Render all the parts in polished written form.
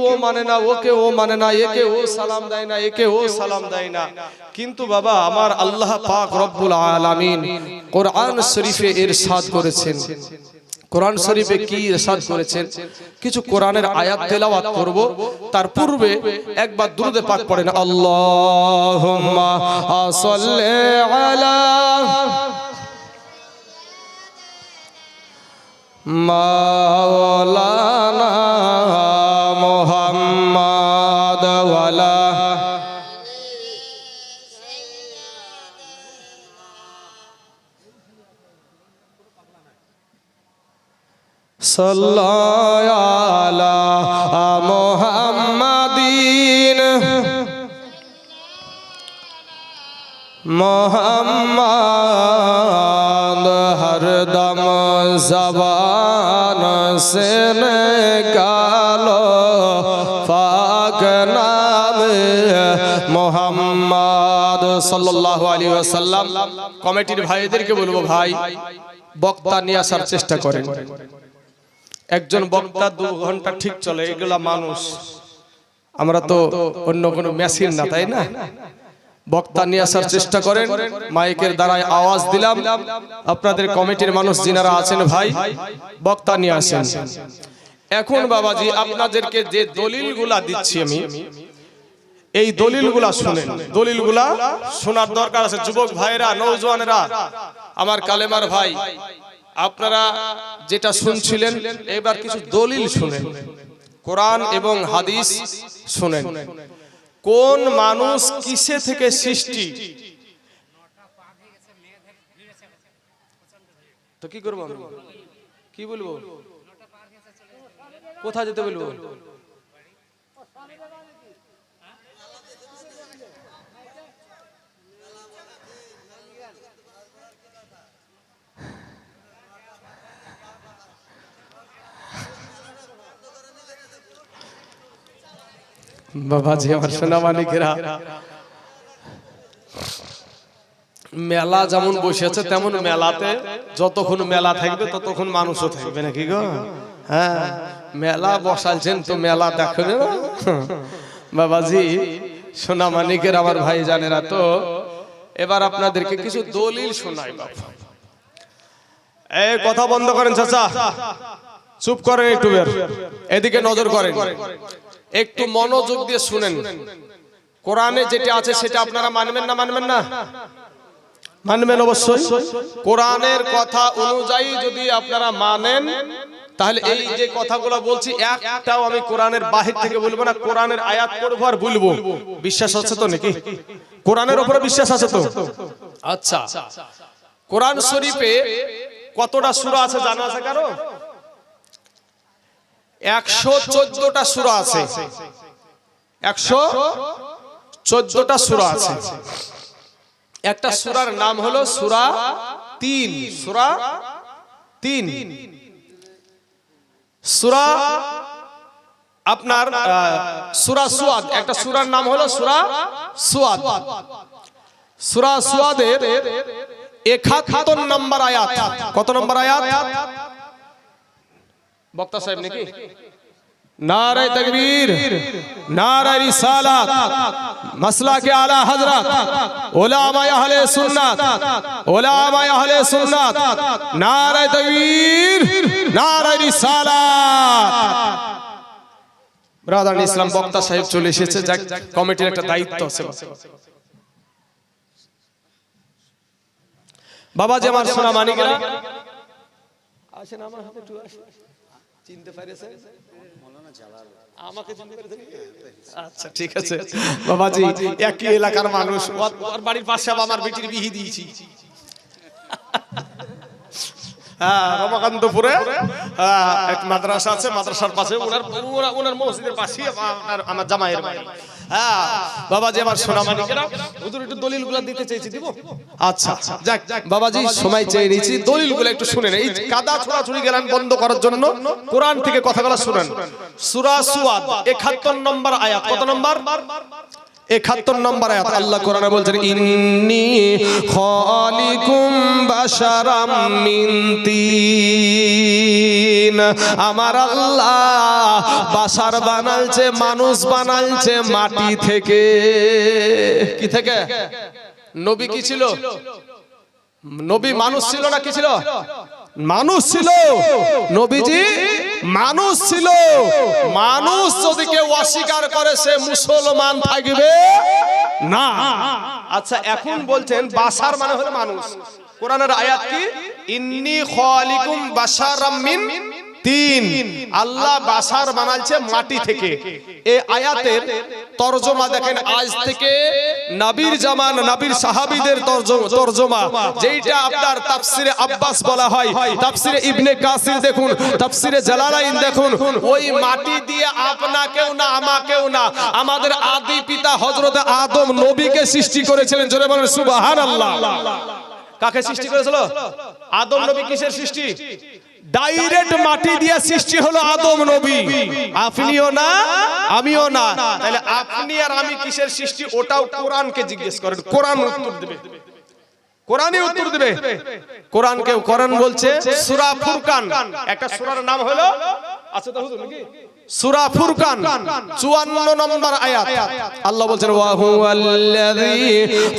ও মানে না, ওকে ও মানে না, একে ও সালাম দেয় না, একে ও সালাম দেয় না। কিন্তু বাবা আমার আল্লাহ পাক রব্বুল আলামিন কোরআন শরীফে ইরশাদ করেছেন। কোরআন শরীফে কি ইরশাদ করেছেন? কিছু কোরআনের আয়াত তেলাওয়াত করব, তার পূর্বে একবার দুরূদে পাক পড়েন। আল্লাহুম্মা সাল্লি আলা মাওলানা মুহাম্মাদ ওয়ালা সাল্লাল্লাহু আলা মুহাম্মাদিন মুহাম্মাদ হরদম জবান से निकालो पाक नाम मोहम्मद सल्लल्लाहु अलैहि वसल्लम। কমিটির ভাইদেরকে বলবো, ভাই বক্তা নিয়ে আসার চেষ্টা করেন। একজন বক্তা 2 ঘন্টা ঠিক চলে, এগুলা মানুষ, আমরা তো অন্য কোনো মেশিন না, তাই না? বক্তা নিয়ে আসার চেষ্টা করেন। মাইকের দ্বারাই আওয়াজ দিলাম, আপনাদের কমিটির মানুষ যিনারা আছেন ভাই বক্তা নিয়ে আসেন। এখন বাবাজি আপনাদেরকে যে দলিলগুলা দিচ্ছি আমি, এই দলিলগুলা শুনেন। দলিলগুলা শোনার দরকার আছে। যুবক ভাইরা, নওজওয়ানেরা, আমার কালেমার ভাই, আপনারা যেটা শুনছিলেন এবার কিছু দলিল শুনেন, কোরআন এবং হাদিস শুনেন। কোন মানুষ কিসে থেকে সৃষ্টি? তো কি করবো, কি বলবো, কোথায় যেতে বলবো? বাবাজি আমার সোনা মানিকেরা, মেলা যেমন বসে আছে তেমন মেলাতে যতক্ষণ মেলা থাকবে ততক্ষণ মানুষও থাকবে, নাকি গো? হ্যাঁ, মেলা বসালছেন তো মেলা দেখো না বাবাজি। সোনা মানিকের আমার ভাই জানেরা, তো এবার আপনাদেরকে কিছু দলিল শোনাই। বাবা এই কথা বন্ধ করেন, চাচা চুপ করেন, একটু এদিকে নজর করেন, একটু মনোযোগ দিয়ে শুনেন। কোরআনে যেটা আছে সেটা আপনারা মানবেন না? মানবেন না? মানবেন অবশ্যই। কোরআনের কথা অনুযায়ী যদি আপনারা মানেন, তাহলে এই যে কথাগুলো বলছি একটাও আমি কোরআনের বাহির থেকে বলবো না। কোরআনের আয়াত পড়বো আর বলবো। বিশ্বাস আছে তো নাকি? কোরআনের উপরে বিশ্বাস আছে তো? আচ্ছা, কোরআন শরীফে কতটা সূরা আছে জানা আছে কারো? 114টা সূরা আছে। 114টা সূরা আছে। একটা সূরার নাম হলো সূরা 3। সূরা 3, সূরা আপনার সূরা সুয়াদ। একটা সূরার নাম হলো সূরা সুয়াদ। সূরা সুয়াদের 71 নম্বর আয়াত। কত নম্বর আয়াত? বক্তা সাহেব নাকি? নারে তাকবীর, নারে রিসালাত, মাসলাকে আলা হযরত, উলামায়ে আহলে সুন্নাত, উলামায়ে আহলে সুন্নাত, নারে তাকবীর, নারে রিসালাত। ব্রাদার ইসলাম, বক্তা সাহেব চলে এসেছে, যাক কমিটির একটা দায়িত্ব আছে। বাবাজি আমার সোনা মানিকেরা, আসেন আমার হাতে একটু আসেন। চিনতে পারেছেন? আমাকে চিনতে পেরেছেন? আচ্ছা ঠিক আছে বাবাজি, একই এলাকার মানুষ, ওর বাড়ির পাশে আমার বেটির বিহি দিয়েছি। হ্যাঁ, রমাকান্তপুরে এক মাদ্রাসা আছে, মাদ্রাসার পাশে ওনার মসজিদের পাশে আমার জামাইয়ের বাড়ি। হ্যাঁ বাবাজি আমার সোনা মানিকেরা, হুজুর একটু দলিলগুলো দিতে চাইছি, দিব? আচ্ছা যাক বাবাজি, সময় চেয়ে নিয়েছি, দলিলগুলো একটু শুনেন। এই কাদা ছোড়াছুড়ি গেলেন বন্ধ করার জন্য কোরআন থেকে কথাগুলো শুনেন। সূরা সুয়াদ 71 নম্বর আয়াত। কত নম্বর? 71 নম্বর আয়াত আল্লাহ কোরআনে বলছেন ইন্নী খালিকুম বাশারাম মিন তিন, আমার আল্লাহ বাশার বানালছে, মানুষ বানালছে মাটি থেকে। কি থেকে? নবী কি ছিল? নবী মানুষ ছিল না কি ছিল? মানুষ ছিল। নবীজি মানুষ ছিল। মানুষ যদি কেউ অস্বীকার করে সে মুসলমান থাকবে না। আচ্ছা এখন বলছেন বাশার মানে হলো মানুষ। কোরআনের আয়াত কি? ইন্নী খালিকুম বাশারাম মিন তিন, আল্লাহ বাশার বানালছে মাটি থেকে। এই আয়াতের তরজমা দেখেন, আজ থেকে নবীর জামান নবীর সাহাবীদের তরজমা, যেটা আপনার তাফসিরে আব্বাস বলা হয়, তাফসিরে ইবনে কাসির দেখুন, তাফসিরে জালালাইন দেখুন, ওই মাটি দিয়ে আপনাকেও না আমাকেও না, আমাদের আদি পিতা হযরত আদম নবীকে সৃষ্টি করেছিলেন। জোরে বলেন সুবহানাল্লাহ। কাকে সৃষ্টি করেছিল? আদম নবী। কিসের সৃষ্টি? ডাইরেক্ট মাটি দিয়ে সৃষ্টি হলো আদম নবী। আপনিও না আমিও না, তাহলে আপনি আর আমি কিসের সৃষ্টি? ওটাও কোরআনকে জিজ্ঞেস করেন, কোরআন উত্তর দেবে। কোরআনই উত্তর দেবে। কোরআনকে কোরআন বলছে সূরা ফুরকান, একটা সূরার নাম হলো, আচ্ছা তো হুজুর নাকি, সূরা ফুরকান 54 নম্বর আয়াত। আল্লাহ বলছেন ওয়া হুয়াল্লাযী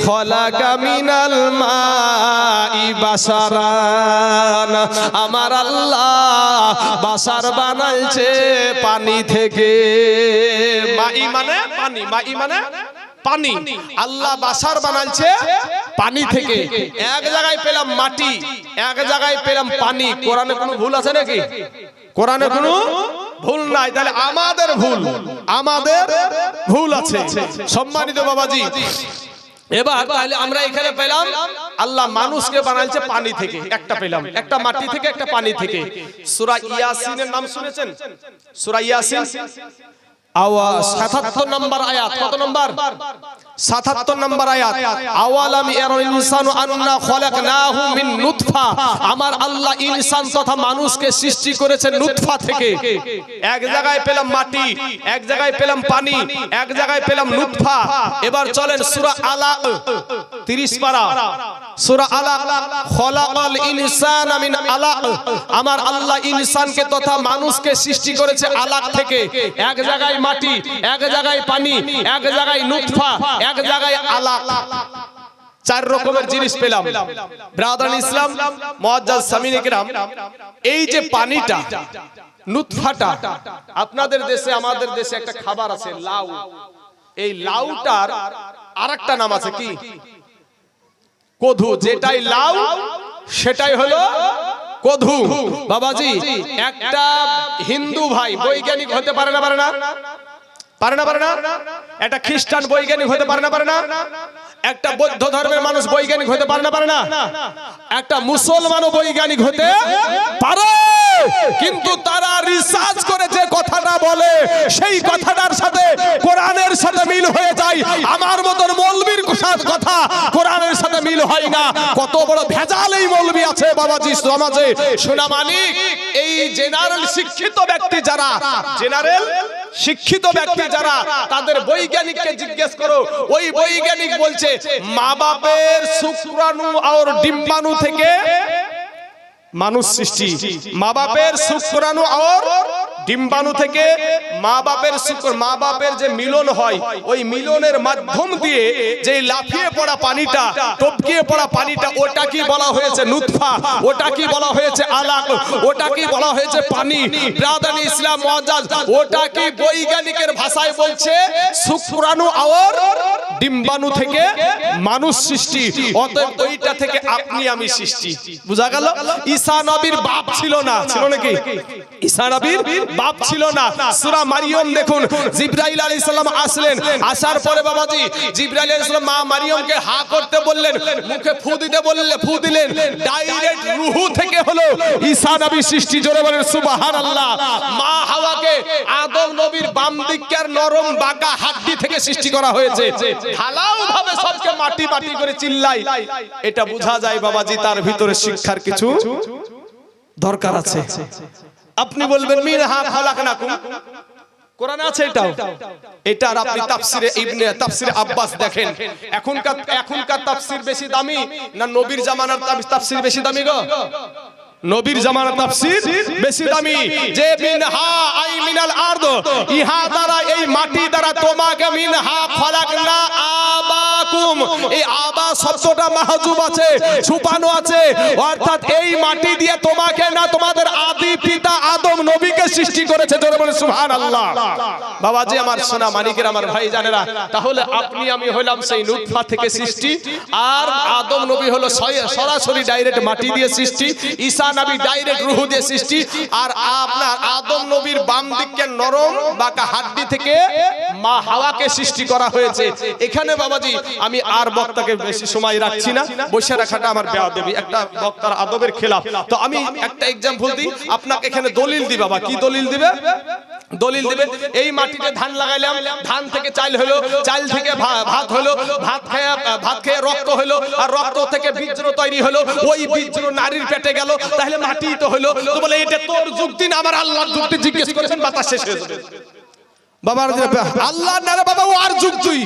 খালাকা মিনাল মাই বাশারান, আমার আল্লাহ বাশার বানাইছে পানি থেকে। মাই মানে পানি, মাই মানে পানি। আল্লাহ বাশার বানাইছে পানি থেকে। এক জায়গায় পেলাম মাটি, এক জায়গায় পেলাম পানি। কোরআনে কোনো ভুল আছে নাকি? কোরআনে কোনো ভুল নাই। তাহলে আমাদের ভুল, আমাদের ভুল আছে। সম্মানিত বাবাজি, এবার তাহলে আমরা এখানে পেলাম আল্লাহ মানুষকে বানাইছে পানি থেকে, একটা পেলাম, একটা মাটি থেকে, একটা পানি থেকে। সূরা ইয়াসিনের নাম শুনেছেন? সূরা ইয়াসিন 77 নম্বর আয়াত। কত নম্বর? 77 নম্বর আয়াত। আওয়ালাম ইয়ারাল ইনসানু আন্না খলাকনাহু মিন নুতফা, আমার আল্লাহ ইনসান তথা মানুষকে সৃষ্টি করেছেন নুতফা থেকে। এক জায়গায় পেলাম মাটি, এক জায়গায় পেলাম পানি, এক জায়গায় পেলাম নুতফা। এবার চলেন সূরা আলাক 30 পারা, সূরা আলাক, খলাকাল ইনসানা মিন আলাক, আমার আল্লাহ ইনসানকে তথা মানুষকে সৃষ্টি করেছে আলাক থেকে। এক জায়গায় মাটি, এক জায়গায় পানি, এক জায়গায় নুতফা, এক জায়গায় আলাক। চার রকমের জিনিস পেলাম। ব্রাদারান ইসলাম, মুআজ্জাজ সামিন ইকরাম, এই যে পানিটা, নুতফাটা, আপনাদের দেশে আমাদের দেশে একটা খাবার আছে লাউ। এই লাউটার আরেকটা নাম আছে কি? কদু। যেটাই লাউ সেটাই হলো কদু। বাবাজি, একটা হিন্দু ভাই বৈজ্ঞানিক হতে পারে না? পারে না? পারে না? পারে না? একটা খ্রিস্টান বৈজ্ঞানিক হতে পারে না? পারে না? একটা বৌদ্ধ ধর্মের মানুষ বৈজ্ঞানিক হতে পারে না? পারে না? একটা মুসলমানও বৈজ্ঞানিক হতে পারে, কিন্তু তারা রিসার্চ করে যে কথাটা বলে সেই কথাটার সাথে কোরআনের সাথে মিল হয়ে যায়। আমার মতন মৌলবীর কথা কোরআনের সাথে মিল হয় না। কত বড় ভেজাল এই মৌলবী আছে বাবাজি সমাজে। সোনা মানিক, এই জেনারেল শিক্ষিত ব্যক্তি যারা, জেনারেল শিক্ষিত ব্যক্তি যারা, তাদের বৈজ্ঞানিককে জিজ্ঞেস করো, ওই বৈজ্ঞানিক বলছে মা বাপের শুক্রাণু আর ডিম্বাণু থেকে মানুষ সৃষ্টি। মা বাপের শুক্রাণু আর ডিম্বাণু থেকে মা বাপের যে মিলন হয়, ওই মিলনের মাধ্যম দিয়ে যে লাফিয়ে পড়া পানিটা, টপকিয়ে পড়া পানিটা, ওটা কি বলা হয়েছে নুতফা, ওটা কি বলা হয়েছে আলাক, ওটা কি বলা হয়েছে পানি। ব্রাদারান ইসলাম মুআজ্জাজ, ওটা কি বৈজ্ঞানিকের ভাষায় বলছে শুক্রাণু আর ডিম্বাণু থেকে মানুষ সৃষ্টি। অতএব ওইটা থেকে আপনি আমি সৃষ্টি। বুঝা গেল? ঈসা নবীর বাপ ছিল না, ছিল নাকি? ঈসা নবীর বাপ ছিল না। সূরা মারিয়ম দেখুন, জিবরাইল আলাইহিস সালাম আসলেন, আসার পরে বাবাজি জিবরাইল আলাইহিস সালাম মা মারিয়মকে হা করতে বললেন, মুখে ফু দিতে বললেন, ফু দিলেন, ডাইরেক্ট রূহ থেকে হলো ঈসা নবীর সৃষ্টি। জোরে বলেন সুবহানাল্লাহ। মা হাওয়াকে আদম নবীর বাম দিকের নরম বাঁকা হাড্ডি থেকে সৃষ্টি করা হয়েছে। ঢালাও ভাবে সবকে মাটি মাটি করে চিল্লাই, এটা বোঝা যায় বাবাজি তার ভিতরে শিক্ষার কিছু দরকার আছে। আপনি বলবেন মিনহা খালাকনাকুম, কোরআনে আছে এটাও। এটার আপনি তাফসিরে আব্বাস দেখেন। এখনকার তাফসির বেশি দামি না নবীর জামানার তাফসির বেশি দামি গো? নবীর জামানার তাফসীর বেশি দামি। যে মিনহা আই মিনাল আরদ, ইহা দ্বারা এই মাটি দ্বারা তোমাকে মিনহা খলাকনা আবাকুম, এই আবা শব্দটা মাহজুব আছে, ছুপানো আছে, অর্থাৎ এই মাটি দিয়ে তোমাকে না তোমাদের আদি পিতা আদম নবীকে সৃষ্টি করেছে। জোরে বলে সুবহানাল্লাহ। বাবাজি আমার সোনা মানিকের আমার ভাই জানেরা, তাহলে আপনি আমি হলাম সেই নুতফা থেকে সৃষ্টি, আর আদম নবী হলো সরাসরি ডাইরেক্ট মাটি দিয়ে সৃষ্টি, ঈসা নবী ডাইরেক্ট রূহ দিয়ে সৃষ্টি, আর আপনার আদম নবীর বাম দিকে নরম বাঁকা হাড্ডি থেকে মা হাওয়াকে সৃষ্টি করা হয়েছে। এখানে বাবাজি আমি আর বক্তাকে বেশি সময় রাখছি না, বসে রাখাটা আমার বেয়াদবি, একটা বক্তার আদবের খেলাফ। তো আমি একটা এক্সাম্পল দিই আপনাকে, এখানে দলিল দি বাবা। কি দলিল দিবে? দলিল দিবে এই মাটিতে ধান লাগাইলাম, ধান থেকে চাল হলো, চাল থেকে ভাত হলো, ভাত খেয়ে রক্ত হলো, আর রক্ত থেকে বীর্য তৈরি হলো, ওই বীর্য নারীর পেটে গেল, তাহলে মাটি তো হলো। তো বলে এটা তোর যুক্তি না আমার আল্লাহর যুক্তি, জিজ্ঞেস করেছেন বাতাস শেষ হয়ে যাবে। বাবার আল্লাহ না রে বাবা, ওয়ার যুক্তি,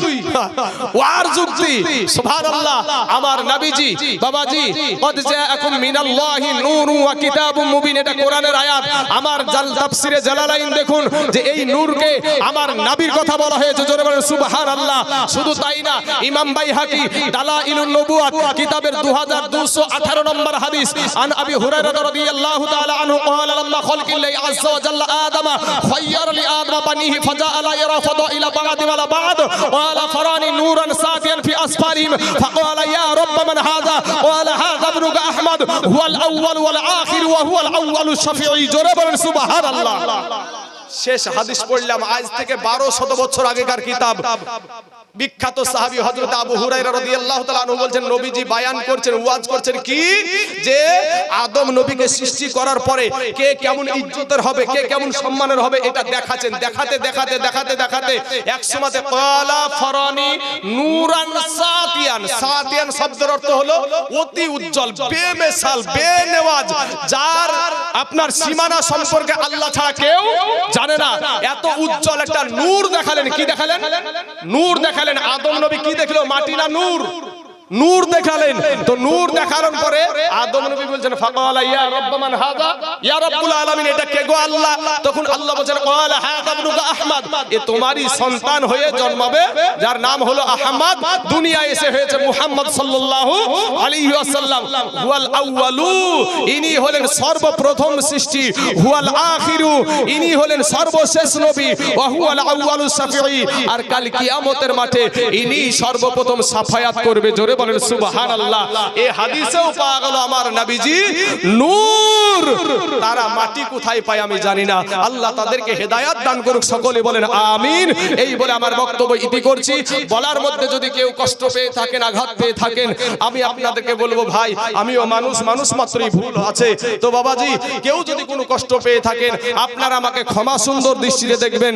ওয়ার যুক্তি। সুবহানাল্লাহ। আমার নবীজি বাবাজি কদ জাআকুম মিনাল্লাহি নূরুন ওয়া কিতাবুম মুবিন, এটা কোরআনের আয়াত। আমার তাফসিরে জালালাইন দেখুন যে এই নূরকে আমার নবীর কথা বলা হয়েছে। জোরে বলেন সুবহানাল্লাহ। শুধু তাই না, ইমাম বাইহাকি দালাইলুন নবুওয়াত কিতাবের 2218 নম্বর হাদিস, আন আবি হুরায়রা রাদিয়াল্লাহু তাআলা আনহু ক্বালা লাম্মা খালকিল্লাহি আযজা ওয়া জাল্লা আদামা খায়য়ারা লি আদমা বানিহি فجعل يرى فضائل بعض ولا بعض قال فراني نورا ساتيا في أسفارهم فقال يا رب من هذا قال هذا ابنك أحمد هو الأول والآخر وهو الأول الشفيع جرب سبحان الله। শেষ হাদিস পড়লাম, আজ থেকে 1200 বছর আগেকার কিতাব। বিখ্যাত সাহাবী হযরত আবু হুরায়রা রাদিয়াল্লাহু তাআলা আনহু বলছেন, নবীজি বায়ান করছেন, ওয়াজ করছেন কি, যে আদম নবীকে সৃষ্টি করার পরে কে কেমন ইজ্জতের হবে, কে কেমন সম্মানের হবে, এটা দেখাচ্ছেন। দেখাতে একসময়তে ক্বালা ফারানি নূরান সাতিয়ান। সাতিয়ান শব্দের অর্থ হলো অতি উজ্জ্বল, বেমিসাল, বেনেওয়াজ, যার আপনার সীমানা সম্পর্কে আল্লাহ ছাড়া কেউ জানে না। এত উজ্জ্বল একটা নূর দেখালেন। কি দেখালেন? নূর দেখালেন। আদম নবী কি দেখলো? মাটি না নূর? নূর দেখালেন। তো নূর দেখানোর পরে আদম নবী বলছেন ফাকালা ইয়া রাব্ব মান হাযা, ইয়া রাব্বুল আলামিন, এটা কে গো আল্লাহ? তখন আল্লাহ বলেন ক্বালা হাযা ইবনুকা আহমদ, এ তোমারই সন্তান হয়ে জন্মাবে, যার নাম হলো আহমদ, দুনিয়ায় এসে হয়েছে মুহাম্মদ সাল্লাল্লাহু আলাইহি ওয়াসাল্লাম। হুয়াল আউয়ালু, ইনি হলেন সর্বপ্রথম সৃষ্টি, হুয়াল আখিরু, ইনি হলেন সর্বশেষ নবী, ওয়া হুয়াল আউয়ালুশ শাফিঈ, আর কাল কিয়ামতের মাঠে ইনি সর্বপ্রথম সাফায়াত করবে। জোরে বলেন সুবহানাল্লাহ। এই হাদিসেও পাওয়া গেল আমার নবীজি নূর। তারা মাটি কোথায় পায় আমি জানি না, আল্লাহ তাদেরকে হেদায়েত দান করুক, সকলে বলেন আমিন। এই বলে আমার বক্তব্য ইতি করছি। বলার মধ্যে যদি কেউ কষ্ট পেয়ে থাকেন, আঘাত পেয়ে থাকেন, আমি আপনাদেরকে বলবো ভাই, আমিও মানুষ মাত্রই ভুল আছে। তো বাবাজি কেউ যদি কোনো কষ্ট পেয়ে থাকেন, আপনারা আমাকে ক্ষমা সুন্দর দৃষ্টিতে দেখবেন।